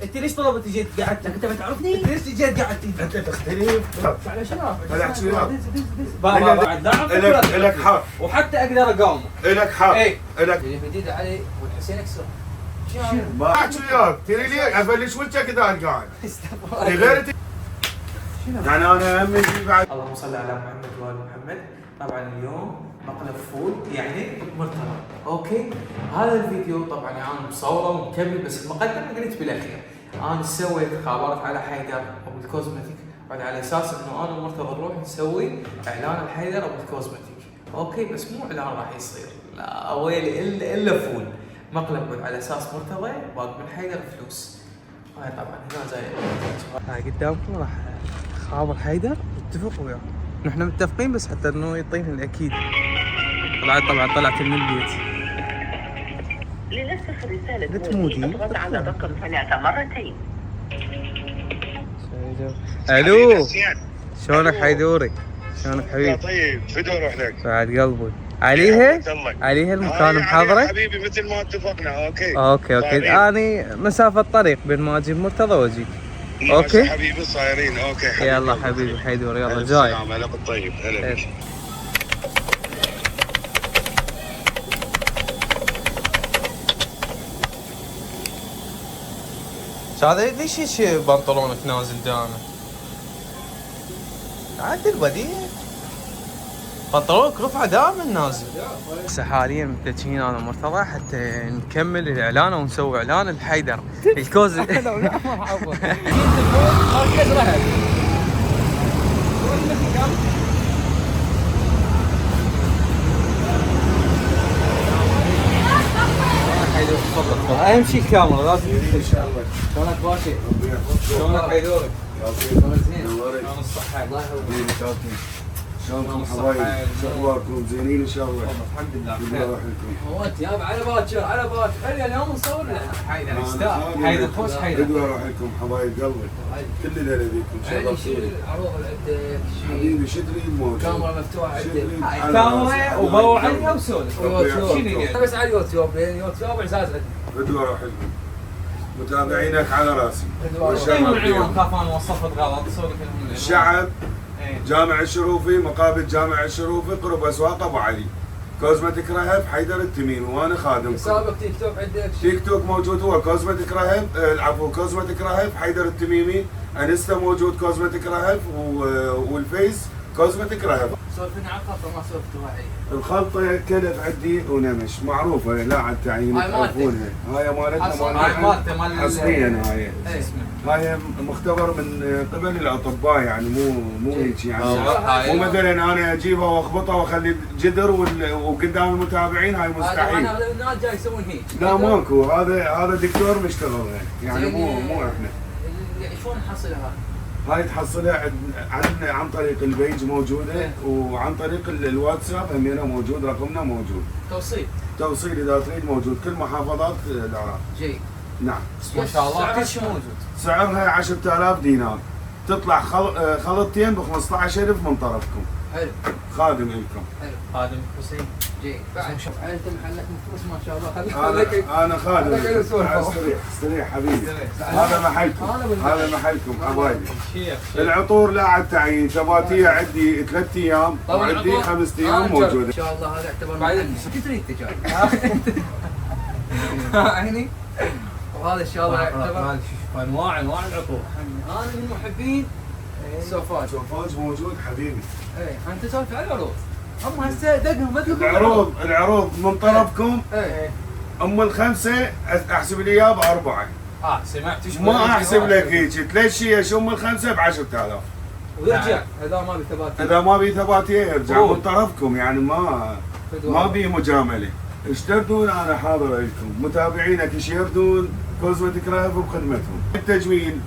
انت ليش طلبت جيت قعدت؟ انت ما تعرفني؟ انت ليش جيت قعدت؟ انت تختلف. على شنو؟ بالعكس وياك. بعد لك حق. وحتى اقدر اقاومه. لك حق. اي لك. الجديد علي والحسين اكسر. ما احكي وياك، تدري ليه؟ ابلش وجهك اذا قاعد. غير يعني انا هم بعد. اللهم صل على محمد وال محمد. طبعا اليوم مقلب فول يعني مرتبط. اوكي، هذا الفيديو طبعا انا مصوره ومكمل، بس المقدمه قلت بالاخير. انا سويت خابرت على حيدر ابو الكوزمتيك، بعد على اساس انه انا ومرتضى نروح نسوي اعلان الحيدر ابو الكوزمتيك. اوكي، بس مو اعلان راح يصير، لا ويلي الا فول مقلب على اساس مرتضى باق من حيدر فلوس. هاي طبعا هنا زي هاي قدامكم راح خابر حيدر اتفق وياه. نحن متفقين بس حتى انه يعطيني الاكيد. طلعت من البيت. لنسخ رسالة بتمودي اضغط على رقم 3 مرتين. الو، شلونك حيدوري؟ شلونك حبيبي؟ طيب فدو روح لك بعد قلبي. عليها المكان محضره؟ حبيبي مثل ما اتفقنا. اوكي طيب. اني مسافة طريق بين ما اجي مرتضى واجيك. اوكي حبيبي صايرين. اوكي حبيبي. يلا حبيبي حيدور، يلا جاي. السلام عليكم. طيب هلا بك. هذا ليش هيك بنطلونك نازل دائما؟ عادل بديع بنطلونك رفعه دائما نازل. هسه حاليا متجهين انا ومرتضى حتى نكمل الاعلان ونسوي اعلان الحيدر الكوز. تفضل. اهم شيء الكاميرا لازم ان شاء الله. شلونك باشا؟ شلونك حيدورك؟ شلونك زين؟ شلون الصحة؟ الله يحفظك. شلونكم حبايبي؟ شو اخباركم؟ زينين ان شاء الله. الحمد لله الله يحفظكم. هو انت يابا على باكر على باكر. خلي اليوم نصور لنا. حيدر يستاهل. حيدر خوش حيدر. بدو اروح لكم حبايب قلبي. كل الليله بيكم ان شاء الله. شو العروض اللي عندك؟ حبيبي شو تريد موجود؟ كاميرا مفتوحه عندك. كاميرا وبوعية وسولف. شنو بس على اليوتيوب، اليوتيوب اعزاز عندي. بدو اروح لكم. متابعينك على راسي. العنوان خاف انا وصفت غلط. سولف لهم الشعب، جامع الشروفي، مقابل جامع الشروفي، قرب اسواق ابو علي. كوزمتيك رهب حيدر التميمي وانا خادمكم. حسابك تيك توك عندك؟ تيك توك موجود هو كوزمتيك رهب، العفو كوزمتيك رهب حيدر التميمي، انستا موجود كوزمتيك رهب، والفيس كوزمتيك رهب. سولفنا عن الخلطه ما سولفتوها هي. الخلطه كلف عندي ونمش معروفه لا عاد تعيين تعرفونها. هاي مالتنا مال حصريا هاي مختبر من قبل الاطباء يعني مو هيك يعني. مو مثلا انا اجيبها واخبطها واخلي جدر وقدام المتابعين هاي مستحيل. انا اغلب الناس جاي يسوون هيك. لا ماكو، هذا دكتور مشتغلها يعني مو احنا. شلون نحصلها؟ هاي تحصلها عن طريق البيج موجوده، وعن طريق الواتساب همينه موجود، رقمنا موجود. توصيل اذا تريد موجود كل محافظات العراق. جيد. نعم. ما شاء الله كل شيء موجود. سعرها 10,000 دينار. تطلع خلطتين ب 15,000 من طرفكم. حلو. خادم لكم. حلو. خادم حسين. جيد. بعد شوف انت محلك مفروس ما شاء الله. انا خادم. استريح حبيبي. هذا محلكم حبايبي. العطور لا عاد تعيين، ثباتيه عندي 3 ايام وعندي 5 ايام موجوده. ان شاء الله هذا يعتبر بعدين شو تريد تجاري؟ عيني. وهذا ان شاء الله يعتبر انواع العطور. انا من محبين السوفاج. سوفاج موجود حبيبي. ايه انت تسولف على العروض. هم هسه دقهم ما تقول العروض من طرفكم. ايه الخمسه احسب لي اياه ب4. سمعت شو ما احسب لك هيك 3 شيش الخمسه ب 10,000. ويرجع اذا ما بثباتيه. اذا ما بي ثباتيه يرجع من طرفكم يعني ما بي مجامله. ايش تردون انا حاضر لكم. متابعينك ايش يردون كوزمتيك رهب بخدمتهم. التجميل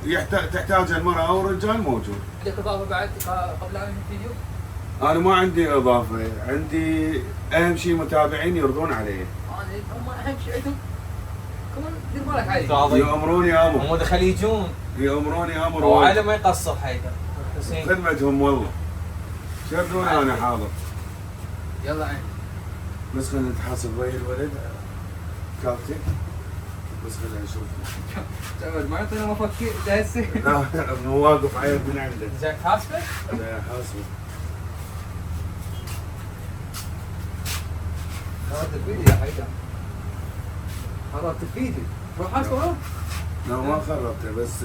تحتاج المراه او الرجال موجود. عندك اضافه بعد قبل عن الفيديو؟ انا ما عندي اضافه، عندي اهم شيء متابعين يرضون علي. هم اهم شيء عندهم كمان دير بالك علي. يامروني امر. هم خليجون. يامروني امر. وعلى ما يقصر حيدر. خدمتهم والله. شردون انا حاضر. يلا عين. بس خلينا نتحاسب ويا الولد كابتن. بس خليني اشوف. تعود ما يعطينا مفكر هسه. لا مو واقف عيب من عنده. زين حاسبه؟ لا حاسبه. خربت الفيديو يا حيدر. خربت الفيديو. روح حاسبه. لا ما خربته بس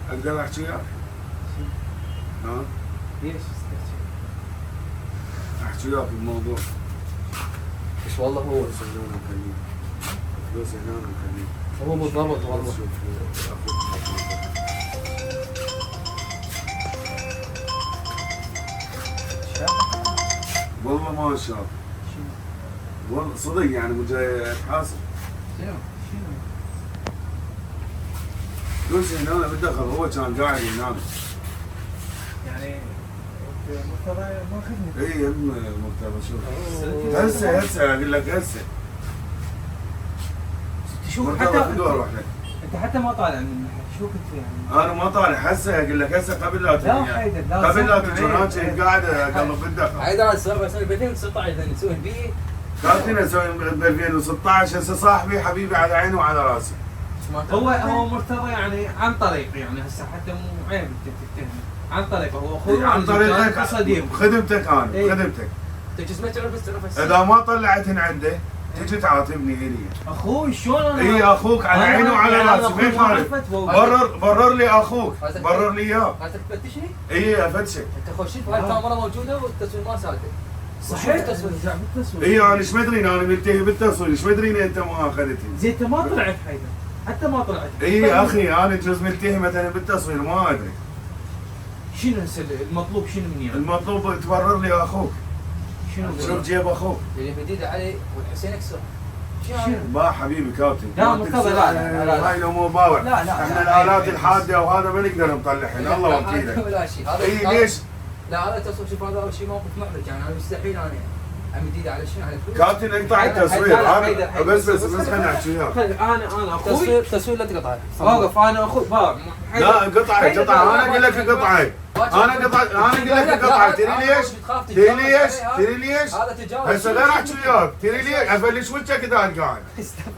اقدر احكي وياك؟ ها؟ ليش؟ احكي وياك بالموضوع. ايش والله هو فلوس هنا مخليه. فلوس هنا مخليه. هو بالضبط والله. شوف والله ما شاف. والله صدق يعني مو جاي اتحاسب. شنو؟ فلوس هنا بالدخل هو كان قاعد هنا. يعني مرتضى ما خدني. اي يم مرتضى شوف. هسه اقول لك هسه. شوف مرتضى حتى فدوه اروح لك. انت حتى ما طالع من شو كنت يعني. انا ما طالع هسه اقول لك هسه قبل لا تجي. لا حيدر لا قبل لا صح، تجي معي. كنت قاعد اقلب بالدخل. حيدر اسوي 2019 نسوي بيه. كانت اسوي ب 2016 هسه صاحبي حبيبي على عيني وعلى راسي. هو مرتضى يعني عن طريق يعني هسه حتى مو عيب انت تتهم عن طريقه هو اخوي عن طريقك صديق خدمتك انا إيه. خدمتك. انت جسمك تعرف بس تعرف اذا ما طلعتن عنده تجي تعاطبني هي. اخوي شلون انا اي اخوك على أنا عيني وعلى يعني راسي أخوي ما يخالف. عرفت و- برر لي اخوك برر لي اياه. قصدك تفتشني؟ اي افتشك. انت خشيت وهاي الكاميرا موجوده والتصوير ما ساكت صحيح التصوير رجع بالتصوير اي انا ايش مدري انا منتهي بالتصوير ايش مدري انت ما اخذتني. زين انت ما طلعت حيدر حتى ما طلعت اي يا اخي انا جزء منتهي مثلا بالتصوير ما ادري. شنو هسه المطلوب شنو مني يعني؟ المطلوب تبرر لي اخوك. شنو شوف جيب اخوك. اللي جديده علي والحسين اكسر شنو؟ با حبيبي كابتن. لا، ما مرتضى، تكسر لا، لا، لا. هاي الامور باوع. لا، لا، احنا لا، الالات عيب. الحاده وهذا ما نقدر نطلعهن الله وكيله. ولا شيء هذا اي ليش؟ لا هذا تصوير شوف هذا اول شيء موقف محرج يعني انا مستحيل انا عم جديد على شنو على الفلوس كابتن اقطع التصوير انا بس خليني احكي وياك. انا اخوي تصوير لا تقطعه واقف انا اخوي لا قطعه انا اقول لك قطعه. انا اقول لك قطعه تدري ليش؟ هذا تجاوز هسه غير احكي وياك تدري ليش؟ افلش وجهك اذا انت قاعد.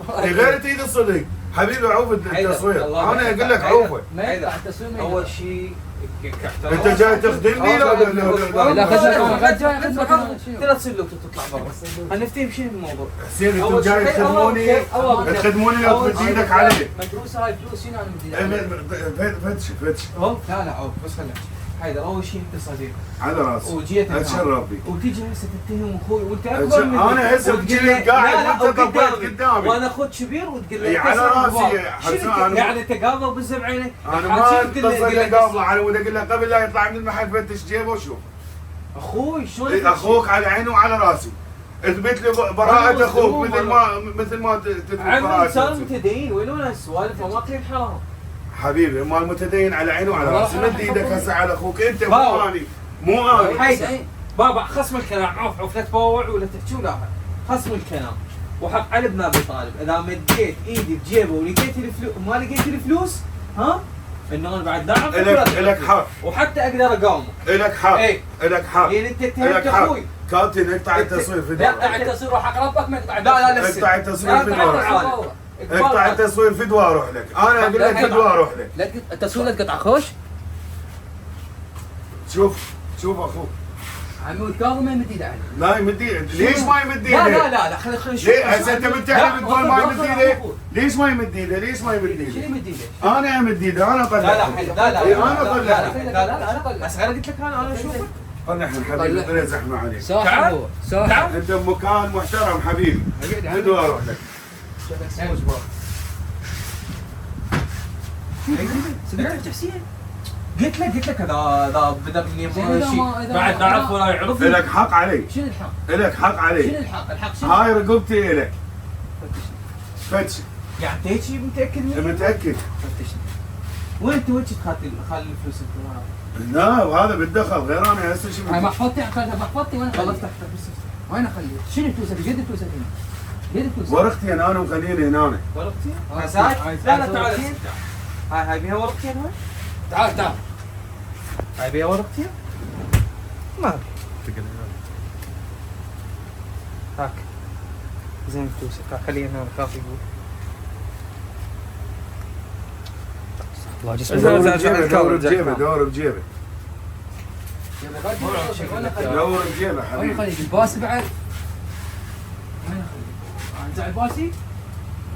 غير تريد الصدق حبيبي عوف التصوير انا اقول لك عوفه. ما يقطع التصوير ما اول شيء انت جاي تخدمني لا لا تصير لو تطلع برا هنفتي بشنو الموضوع؟ حسين انتم جاي تخدموني لو تمد ايدك علي. مدروسه هاي فلوس شنو انا مدي فتش لا لا عوف بس خليني حيدر اول شيء انت صديق على راسي وجيت اتشرف بك. وتجي هسه تتهم اخوي وانت اكبر مني انا هسه بجيت قاعد وانت طبيت قدامي وانا اخوك كبير وتقول اي لي على راسي حسان يعني انت قابل بالزب عينك انا ما اتصل قبل انا ودي اقول له قبل لا يطلع من المحل فتش جيبه وشوف. اخوي شلون إيه، اخوك على عيني وعلى راسي. اثبت لي براءة اخوك مثل ما تثبت عم براءة انسان نفسك. متدين وين السوالف ما كلين حرام حبيبي مال متدين على عيني وعلى راسي. مد ايدك هسه على اخوك انت مو باوع. اني مو اني. حيدر بابا خصم الكلام عوف لا تبوع ولا تحكي ولا خصم الكلام وحق علي بن ابي طالب اذا مديت ايدي بجيبه ولقيت الفلوس ما لقيت الفلوس ها انه انا بعد ضعف الك حق وحتى اقدر اقاومه الك حق إيه. الك حق يعني انت الك اتهمت حق اخوي كابتن اقطع التصوير في لا دورك. اقطع التصوير وحق ربك ما يقطع لا لا اقطع التصوير في دورك. دورك اقطع التصوير في دوا اروح لك. انا اقول لك في دوا اروح لك. لا التصوير لا تقطع خوش شوف اخوك عمي والكاظم ما يمد ايده عليه لا يمد ايده. ليش ما يمد لا ايده؟ لا لا لا خلي نشوف ليه هسه انت بتعرف تقول ما يمد ايده؟ شنو ليش ما يمد ايده؟ ليش ما يمد يمد ايده؟ ايده؟ انا امد ايده انا اطلع. لا لا حلو لا لا إيه، لا انا اطلع. لا لا لا بس انا قلت لك انا اشوفك خلنا احنا حبيبي بلا زحمه عليك. صاحب هو صاحب انت بمكان محترم حبيبي. في دوا اروح لك. سمعت حسين قلت لك هذا بدا مني شيء بعد نعرف ولا يعرف لك حق علي. شنو الحق؟ لك حق شنو علي. الحق شنو؟ هاي رقبتي لك. فتش. يعني انت هيك متاكد منه؟ متاكد. فتشني وين انت وين خالي الفلوس انت؟ لا وهذا بالدخل غير انا هسه شو هاي محفظتي اخذها محفظتي وين خلصت تحت بس وين اخليها؟ شنو فلوسك؟ قد فلوسك هنا؟ قد فلوسك؟ ورقتي انا ومخليني هنا. ورقتي؟ هاي لا لا تعال هاي بيها ورقتين هاي؟ تعال هاي بيها ورقتين؟ ما هاك زين فلوسك هاك خليها هنا كافي يقول الله جسمه دور بجيبه دور بجيبه دور بجيبه دور بجيبه وين حبيبي. خليك الباسي بعد؟ وين خليك؟ انزع الباسي؟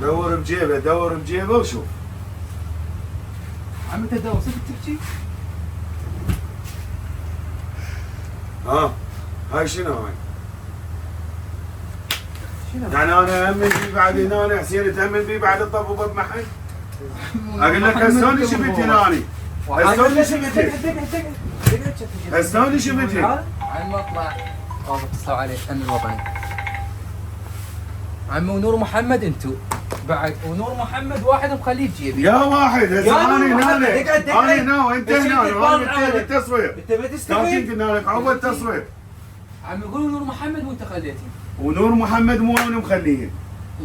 دور بجيبه دور بجيبه وشوف. عم تدور صرت تحكي؟ هاي شنو هاي؟ يعني انا امن بي بعد هنا حسين تامن بي بعد الطب محل؟ اقول لك هسوني شفت هناني هسوني شفت هسوني شفت على المطلع والله اتصلوا عليه الامن الوطني. عمي ونور محمد انتو بعد ونور محمد واحد مخليه بجيبي. يا واحد هسه يا انا نور هنا محمد، اقعد، انا اقعد. هنا وانت بس هنا انت وانا تبان عليك. بالتصوير انت ما تستوعب. كاتين قلنا لك اول تصوير عمي يقولوا نور محمد وانت خليتي. ونور محمد مو انا مخليه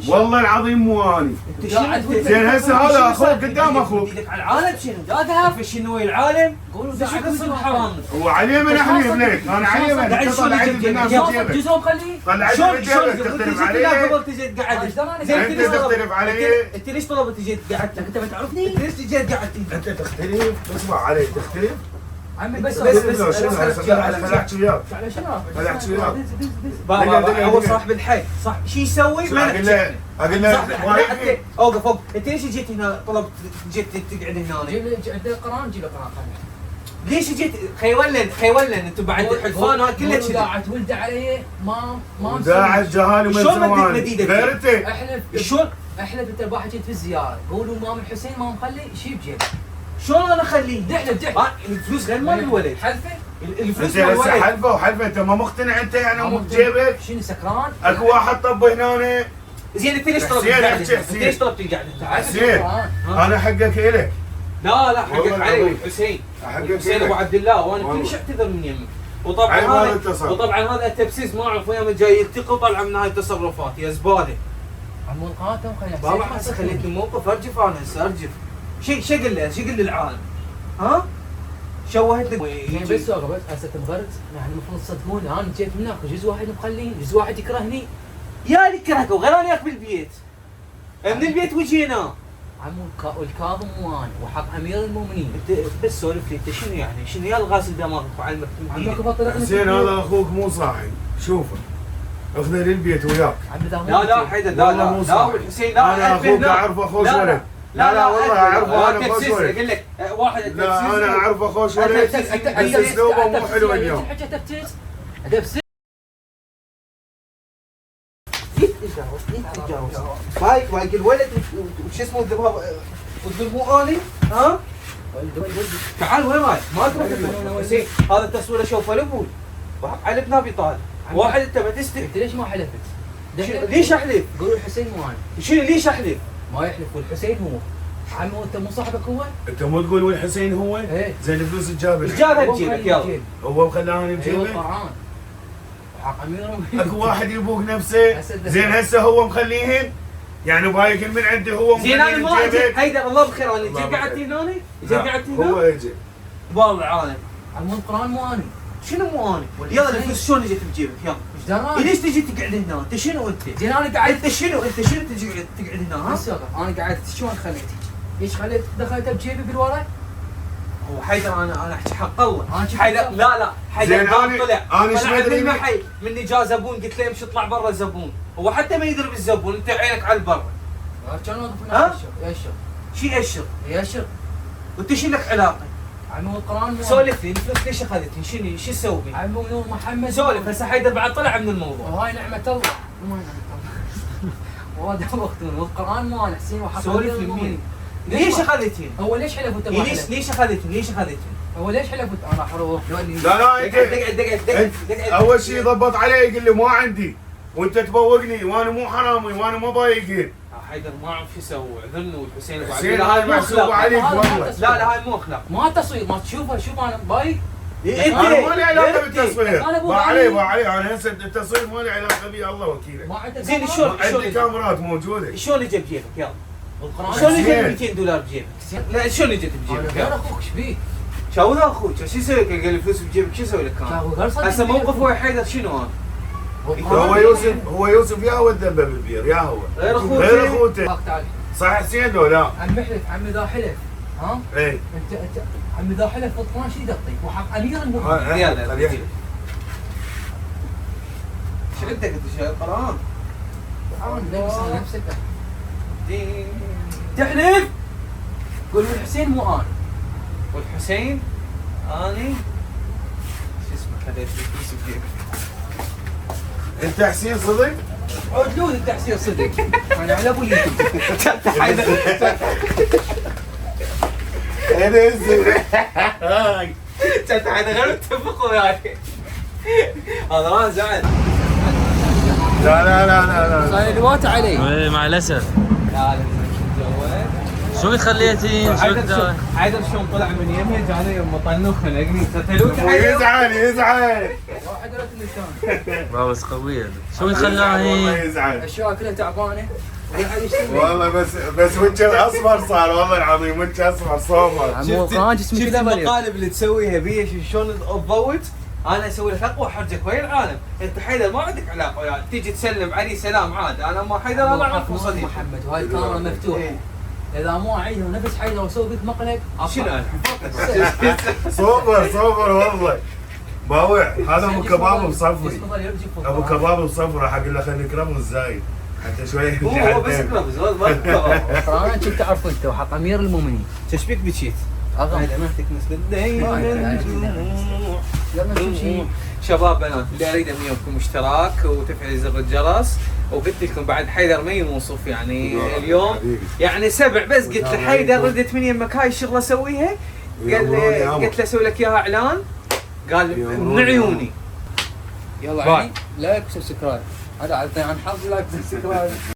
والله العظيم مو اني. انت قاعد زين هسه هذا اخوك قدام اخوك ايدك على العالم شنو؟ لا ذهب. شنو ويا العالم؟ قولوا شو قاعد قصة الحرام؟ هو عليه من احلف لك انا عليه من قاعد تطلع شلون عيد يجيب الناس جيبك؟ بجيبك جزء مخليه. طلع عيد شلون بجيبك قبل تختلف تجي عليه قبل تجي تقعد زين انت تختلف عليه انت ليش طلبت تجي قعدت؟ انت ما تعرفني؟ انت ليش جيت قعدت؟ انت تختلف اسمع علي تختلف عمي بس بس- شنو شنو خل احكي وياك على شنو؟ خل احكي وياك بابا هو صاحب الحي صح شو يسوي؟ ما اقول له اقول له ما يكفي. اوقف اوقف انت ليش جيت هنا طلبت جيت تقعد هنا؟ جيب لي عندنا قران جيب لي قران. ليش جيت خيولن انتم بعد حلفان هاي كلها كذي قاعد ولد علي ما داعي الجهال من شلون مديت زمان مديدك؟ غير انت احلف شلون احلف انت الواحد جيت في الزياره قولوا مام الحسين ما مخلي شيء بجيبه. شلون انا اخليه؟ دحلف الفلوس غير مال الولد حلفه الفلوس انت مال هسه الولد حلفه وحلفه انت ما مقتنع انت يعني مو بجيبك شنو سكران؟ اكو واحد طب هنا زين انت ليش طلبت حسين، القعده؟ احكي انت حسين. ليش طلبت القعده؟ حسين انا حقك الك لا حقك والله علي العظيم. حسين حقك حسين ابو الك عبد الله وانا والله. كلش اعتذر من يمك وطبعا عيب هذا هذا التصرف. وطبعا هذا التبسيس ما اعرف وين جاي يلتقي طلع من هاي التصرفات يا زباله عمو القناه مخلي بابا هسه خليتني موقف ارجف انا هسه ارجف شو اقول له شو اقول للعالم ها شوهت لك يعني بس واقف بس هسه تنغرت يعني المفروض تصدقوني انا جيت من هناك جزء واحد مخلين جزء واحد يكرهني. يا اللي كرهك وغير انا وياك بالبيت من البيت وجينا عمو الكاظم مو انا وحق امير المؤمنين. انت بس سولف لي انت شنو يعني شنو يا الغاسل دماغك وعلمك عمو كفى حسين هذا اخوك مو صاحي شوفه اخذه للبيت وياك لا حيدر لا والله لا مو لا صح. الحسين لا انا اخوك اعرفه خوش ولد لا والله اعرفه انا خوش ولد اقول لك واحد لا انا اعرفه خوش ولد بس اسلوبه مو حلو اليوم بايك الولد وش اسمه الذباب والذبو اني ها تعال وين رايح؟ ما تروح حسين هذا التصوير اشوفه لابوي وحق علي بن ابي طالب واحد انت ما تستحي انت ليش ما حلفت؟ ليش احلف؟ قولوا الحسين مو انا. شنو ليش احلف؟ ما يحلف والحسين هو. عمو انت مو صاحبك هو؟ انت مو تقول وين حسين هو؟ ايه. زين الفلوس تجابل جابها بجيبك يلا هو مخلاني ايوه بجيبه القران. وحق امير اكو واحد يبوق نفسه زين هسه هو مخليهن يعني بايك من عنده هو زين انا مخليهن ما اجي بجيبك هيدا الله بخير انا الله جيت قعدت بخير. هنا جيت لا، قعدت هو هنا يجي والله العالم عمو القران مو انا. شنو مو انا؟ يلا الفلوس شلون اجت بجيبك يلا ايش دراي؟ ليش تجي تقعد هنا؟ انت شنو انت؟ زين انا قاعد انت شنو تجي تقعد هنا ها؟ بس وقف انا قعدت شلون خليت؟ ليش خليت دخلت بجيبي بالورق؟ هو حيدر انا احكي حق الله أنا شفت حيدر حق- لا حيدر زين قام طلع أنا إيش طلع مدري من مين؟ المحي مني جاء زبون قلت له امشي اطلع برا الزبون هو حتى ما يدري بالزبون انت عينك على البر كان واقف ها؟ هناك يشر شي يأشر يشر. وانت شو لك علاقه؟ عمو القران مو سولف لي الفلوس ليش اخذتني؟ شو اسوي بي؟ عمو نور محمد سولف هسه حيدر بعد طلع من الموضوع وهاي نعمة الله مو هاي نعمة الله وهذا وقتنا والقرآن مو انا حسين وحق سولف أمير لي المؤمنين. مين؟ ليش اخذتني؟ هو ليش حلف وانت ما حلف؟ ليش اخذتني؟ ليش اخذتني؟ هو ليش حلف وانت انا حروح لا لا انت دقعد اول شيء ضبط علي يقول لي ما عندي وانت تبوقني وانا مو حرامي وانا ما بايقين حيدر ما اعرف شو اسوي اعذرني والحسين أبو عبد حسين الله، هاي مو محسوبه أخلاق. عليك هذا والله ما لا هاي مو اخلاق ما تصوير ما تشوفه شوف انا بايك انا ما لي علاقه انت بالتصوير أنا أبو با علي. علي با علي انا هسه التصوير ما لي علاقه بي الله وكيله ما عندك زين كاميرا؟ شلون؟ عندي كاميرات موجوده شلون اجى بجيبك يلا؟ والقرآن شلون حسين. اجى 200 دولار بجيبك؟ لا شلون اجت انا بجيبك؟ غير يلا. اخوك ايش بيك؟ شو ذا اخوك؟ شو يسوي لك؟ قال لي فلوس بجيبك شو اسوي لك شاهو كان؟ غير صدق هسه بيك. موقف هو حيدر شنو انا؟ هو يوسف يا هو الدبه بالبير يا هو غير اخوك غير اخوته هاك تعال صح حسين لو لا عم محلف عمي ذا حلف ها؟ اي انت عم داخله في 12 دقيقه وحق امير المؤمنين. يلا خليه. ايش عندك انت شايف القران؟ النبي صلى الله عليه وسلم. دين. تحلف؟ قول الحسين مو انا. والحسين اني شو اسمه خليت الفلوس بجيبي. انت حسين صدق؟ عدلون التحسين صدق. انا على ابو اليوتيوب. انا انزل كنت حيدر غير اتفقوا وياي. هذا ما زعل. لا لا لا لا لا صاير الوقت علي. ايه مع الاسف. لا لازم نتزوج. شو خليتين؟ حيدر شلون طلع من يمها جاني يوم طنوخ خنقني قتلوك يزعل يزعل واحد ولا اثنين. بس قوية. شو والله خلاه يزعل الاشياء كلها تعبانه. قاعد يشتغل. والله بس وجه اصفر صار والله العظيم وجه اصفر صومر عمو قان جسمي شفت كذا مريض. المقالب اللي تسويها بي شلون تضوت؟ انا اسوي لك اقوى حرجه ويا العالم، انت حيدر ما عندك علاقه وياه، تيجي تسلم علي سلام عاد، انا ما حيدر انا اعرفه صديق محمد وهاي الكاميرا مفتوحه. إيه. اذا مو اعيد ونفس حيدر واسوي بك مقلب. شنو انا؟ صوبر والله باوع هذا ابو كباب مصفي يفضل يرجي فوق. ابو كباب مصفي راح اقول له خليك نكرمه الزايد حتى شوي هو بس كلابز ما كباب. انا كنت تعرف انت وحق امير المؤمنين. تشبيك بكيت؟ اغم. هذا ما تكنس دايما يلا نمشي. شباب بنات اللي اريد منكم اشتراك وتفعيل زر الجرس، وقلت لكم بعد حيدر ما يوصف يعني اليوم يعني سبع بس قلت له حيدر ردت من يمك هاي الشغله اسويها، قلت له اسوي لك اياها اعلان، قال من عيوني. يلا باي. علي لايك وسبسكرايب. هذا عن حظ لايك وسبسكرايب.